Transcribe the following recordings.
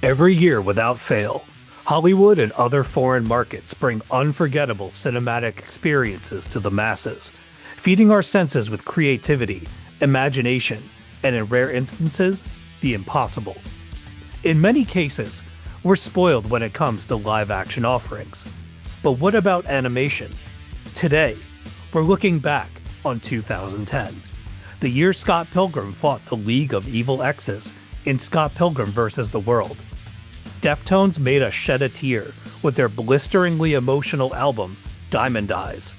Every year without fail, Hollywood and other foreign markets bring unforgettable cinematic experiences to the masses, feeding our senses with creativity, imagination, and in rare instances, the impossible. In many cases, we're spoiled when it comes to live-action offerings. But what about animation? Today, we're looking back on 2010, the year Scott Pilgrim fought the League of Evil Exes in Scott Pilgrim vs. the World. Deftones made us shed a tear with their blisteringly emotional album, Diamond Eyes,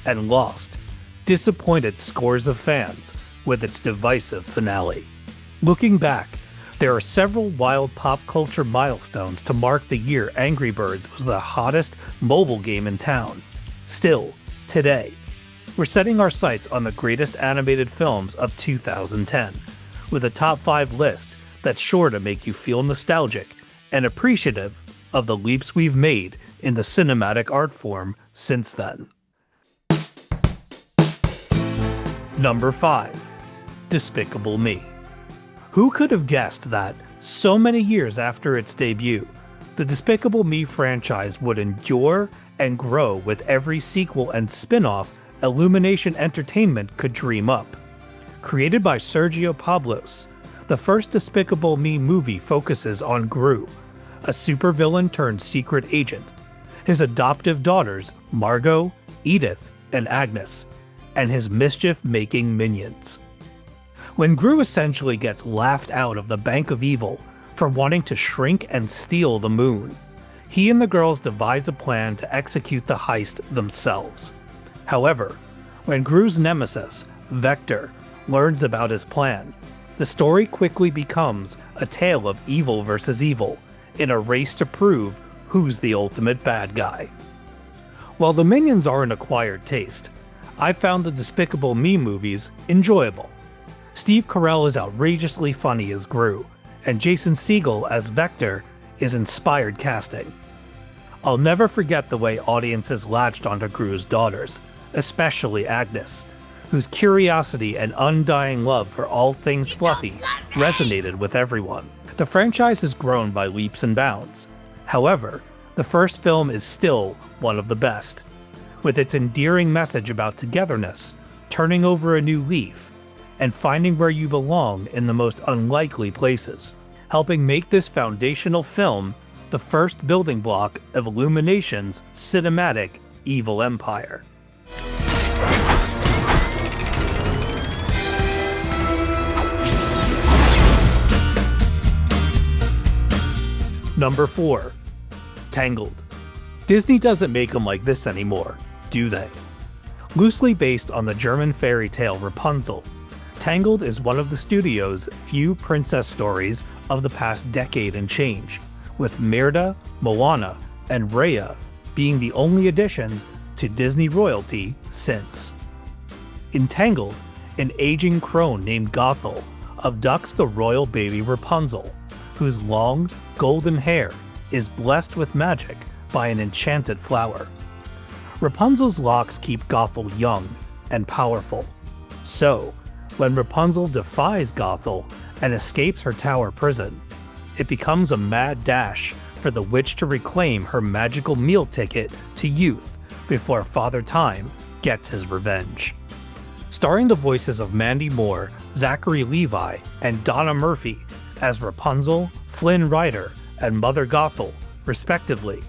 and Lost disappointed scores of fans with its divisive finale. Looking back, there are several wild pop culture milestones to mark the year Angry Birds was the hottest mobile game in town. Still, today, we're setting our sights on the greatest animated films of 2010, with a top 5 list that's sure to make you feel nostalgic and appreciative of the leaps we've made in the cinematic art form since then. Number 5. Despicable Me. Who could have guessed that, so many years after its debut, the Despicable Me franchise would endure and grow with every sequel and spin-off Illumination Entertainment could dream up? Created by Sergio Pablos, the first Despicable Me movie focuses on Gru, a supervillain turned secret agent, his adoptive daughters Margot, Edith, and Agnes, and his mischief-making minions. When Gru essentially gets laughed out of the Bank of Evil for wanting to shrink and steal the moon, he and the girls devise a plan to execute the heist themselves. However, when Gru's nemesis, Vector, learns about his plan, the story quickly becomes a tale of evil versus evil in a race to prove who's the ultimate bad guy. While the minions are an acquired taste, I found the Despicable Me movies enjoyable. Steve Carell is outrageously funny as Gru, and Jason Segel as Vector is inspired casting. I'll never forget the way audiences latched onto Gru's daughters, especially Agnes, whose curiosity and undying love for all things fluffy resonated with everyone. The franchise has grown by leaps and bounds. However, the first film is still one of the best, with its endearing message about togetherness, turning over a new leaf, and finding where you belong in the most unlikely places, helping make this foundational film the first building block of Illumination's cinematic evil empire. Number 4. Tangled. Disney doesn't make them like this anymore, do they? Loosely based on the German fairy tale Rapunzel, Tangled is one of the studio's few princess stories of the past decade and change, with Merida, Moana, and Raya being the only additions to Disney royalty since. In Tangled, an aging crone named Gothel abducts the royal baby Rapunzel, whose long, golden hair is blessed with magic by an enchanted flower. Rapunzel's locks keep Gothel young and powerful. So, when Rapunzel defies Gothel and escapes her tower prison, it becomes a mad dash for the witch to reclaim her magical meal ticket to youth before Father Time gets his revenge. Starring the voices of Mandy Moore, Zachary Levi, and Donna Murphy as Rapunzel, Flynn Rider, and Mother Gothel, respectively,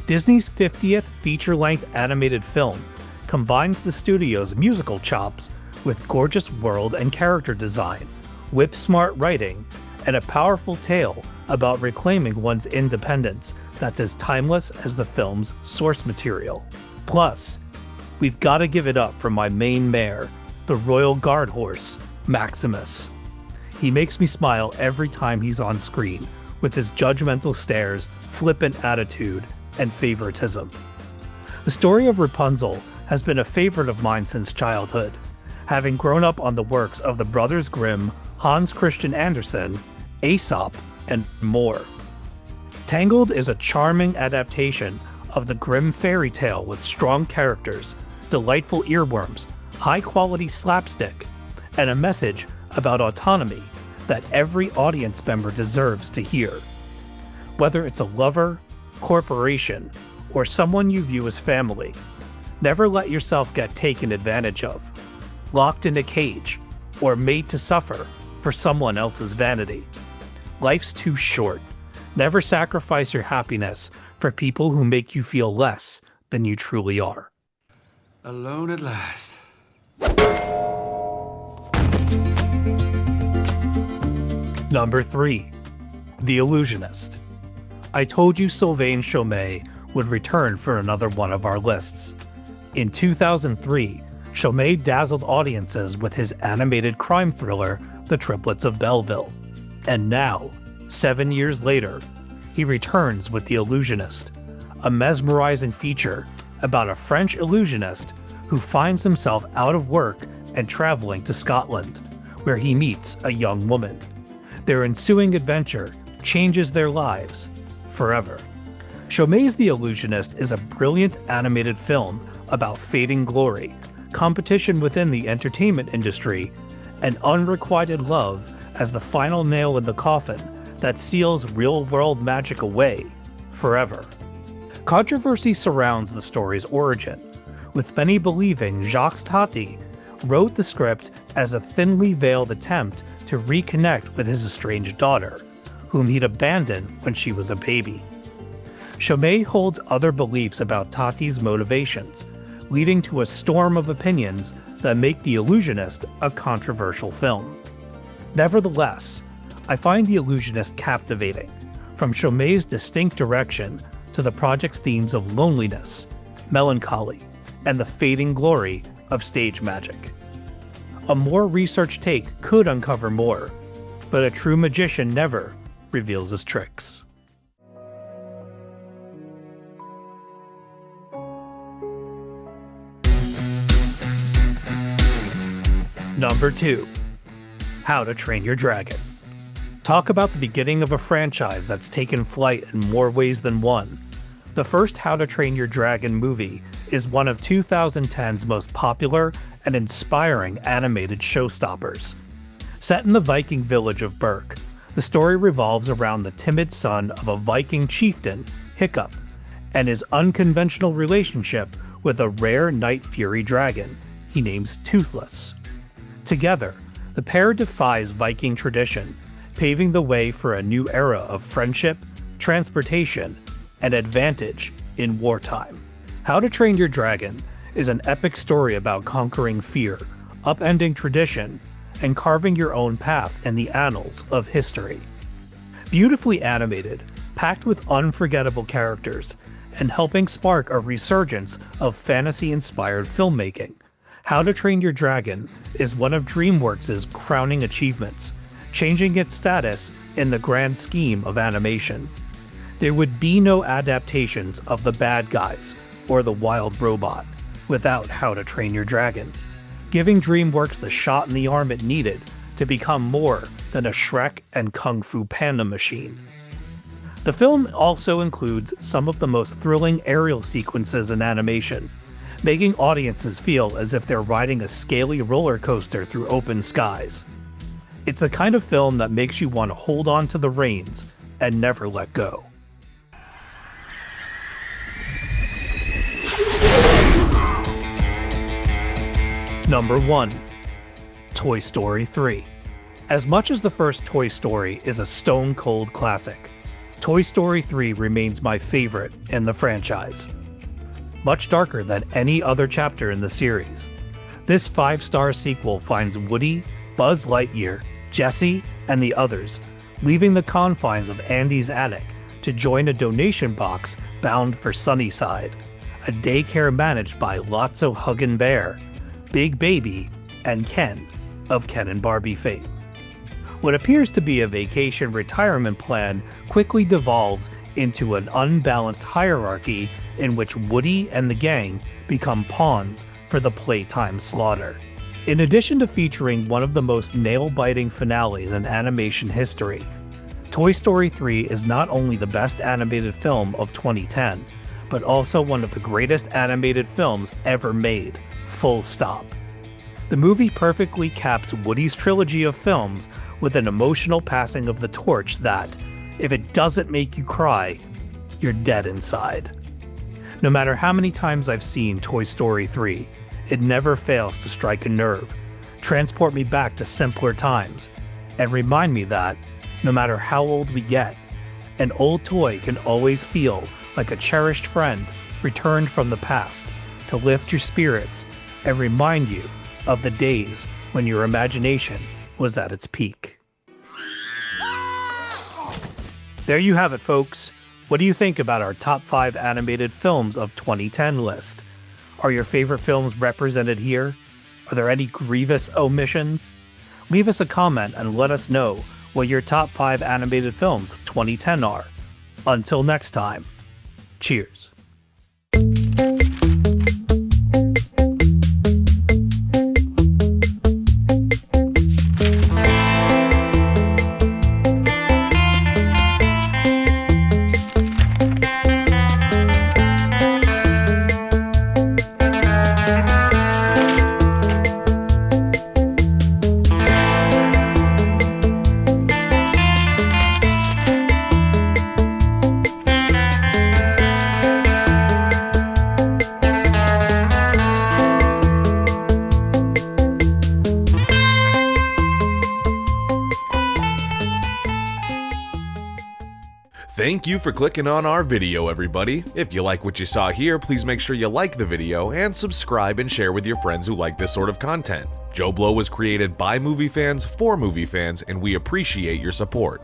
Disney's 50th feature-length animated film combines the studio's musical chops with gorgeous world and character design, whip-smart writing, and a powerful tale about reclaiming one's independence that's as timeless as the film's source material. Plus, we've got to give it up for my main mare, the royal guard horse, Maximus. He makes me smile every time he's on screen, with his judgmental stares, flippant attitude, and favoritism. The story of Rapunzel has been a favorite of mine since childhood, having grown up on the works of the Brothers Grimm, Hans Christian Andersen, Aesop, and more. Tangled is a charming adaptation of the Grimm fairy tale with strong characters, delightful earworms, high-quality slapstick, and a message about autonomy that every audience member deserves to hear. Whether it's a lover, corporation, or someone you view as family, never let yourself get taken advantage of, locked in a cage, or made to suffer for someone else's vanity. Life's too short. Never sacrifice your happiness for people who make you feel less than you truly are. Alone at last. Number 3. The Illusionist. I told you Sylvain Chomet would return for another one of our lists. In 2003, Chomet dazzled audiences with his animated crime thriller, The Triplets of Belleville. And now, 7 years later, he returns with The Illusionist, a mesmerizing feature about a French illusionist who finds himself out of work and traveling to Scotland, where he meets a young woman. Their ensuing adventure changes their lives forever. Chomet's The Illusionist is a brilliant animated film about fading glory, competition within the entertainment industry, and unrequited love as the final nail in the coffin that seals real-world magic away forever. Controversy surrounds the story's origin, with many believing Jacques Tati wrote the script as a thinly veiled attempt to reconnect with his estranged daughter, whom he'd abandoned when she was a baby. Chomet holds other beliefs about Tati's motivations, leading to a storm of opinions that make The Illusionist a controversial film. Nevertheless, I find The Illusionist captivating, from Chomet's distinct direction to the project's themes of loneliness, melancholy, and the fading glory of stage magic. A more researched take could uncover more, but a true magician never reveals his tricks. Number 2. How to Train Your Dragon. Talk about the beginning of a franchise that's taken flight in more ways than one. The first How to Train Your Dragon movie is one of 2010's most popular and inspiring animated showstoppers. Set in the Viking village of Berk, the story revolves around the timid son of a Viking chieftain, Hiccup, and his unconventional relationship with a rare night fury dragon he names Toothless. Together, the pair defies Viking tradition, paving the way for a new era of friendship, transportation, and advantage in wartime. How to Train Your Dragon is an epic story about conquering fear, upending tradition, and carving your own path in the annals of history. Beautifully animated, packed with unforgettable characters, and helping spark a resurgence of fantasy-inspired filmmaking, How to Train Your Dragon is one of DreamWorks' crowning achievements, changing its status in the grand scheme of animation. There would be no adaptations of The Bad Guys or The Wild Robot without How to Train Your Dragon, giving DreamWorks the shot in the arm it needed to become more than a Shrek and Kung Fu Panda machine. The film also includes some of the most thrilling aerial sequences in animation, making audiences feel as if they're riding a scaly roller coaster through open skies. It's the kind of film that makes you want to hold on to the reins and never let go. Number 1. Toy Story 3. As much as the first Toy Story is a stone-cold classic, Toy Story 3 remains my favorite in the franchise. Much darker than any other chapter in the series, this 5-star sequel finds Woody, Buzz Lightyear, Jessie, and the others leaving the confines of Andy's attic to join a donation box bound for Sunnyside, a daycare managed by Lotso Huggin' Bear, Big Baby, and Ken of Ken and Barbie fame. What appears to be a vacation retirement plan quickly devolves into an unbalanced hierarchy in which Woody and the gang become pawns for the playtime slaughter. In addition to featuring one of the most nail-biting finales in animation history, Toy Story 3 is not only the best animated film of 2010, but also one of the greatest animated films ever made, full stop. The movie perfectly caps Woody's trilogy of films with an emotional passing of the torch that, If it doesn't make you cry, you're dead inside. No matter how many times I've seen Toy Story 3, it never fails to strike a nerve, transport me back to simpler times, and remind me that, no matter how old we get, an old toy can always feel like a cherished friend returned from the past to lift your spirits and remind you of the days when your imagination was at its peak. There you have it, folks. What do you think about our top 5 animated films of 2010 list? Are your favorite films represented here? Are there any grievous omissions? Leave us a comment and let us know what your top 5 animated films of 2010 are. Until next time, cheers. Thank you for clicking on our video, everybody. If you like what you saw here, please make sure you like the video and subscribe and share with your friends who like this sort of content. JoBlo was created by movie fans for movie fans, and we appreciate your support.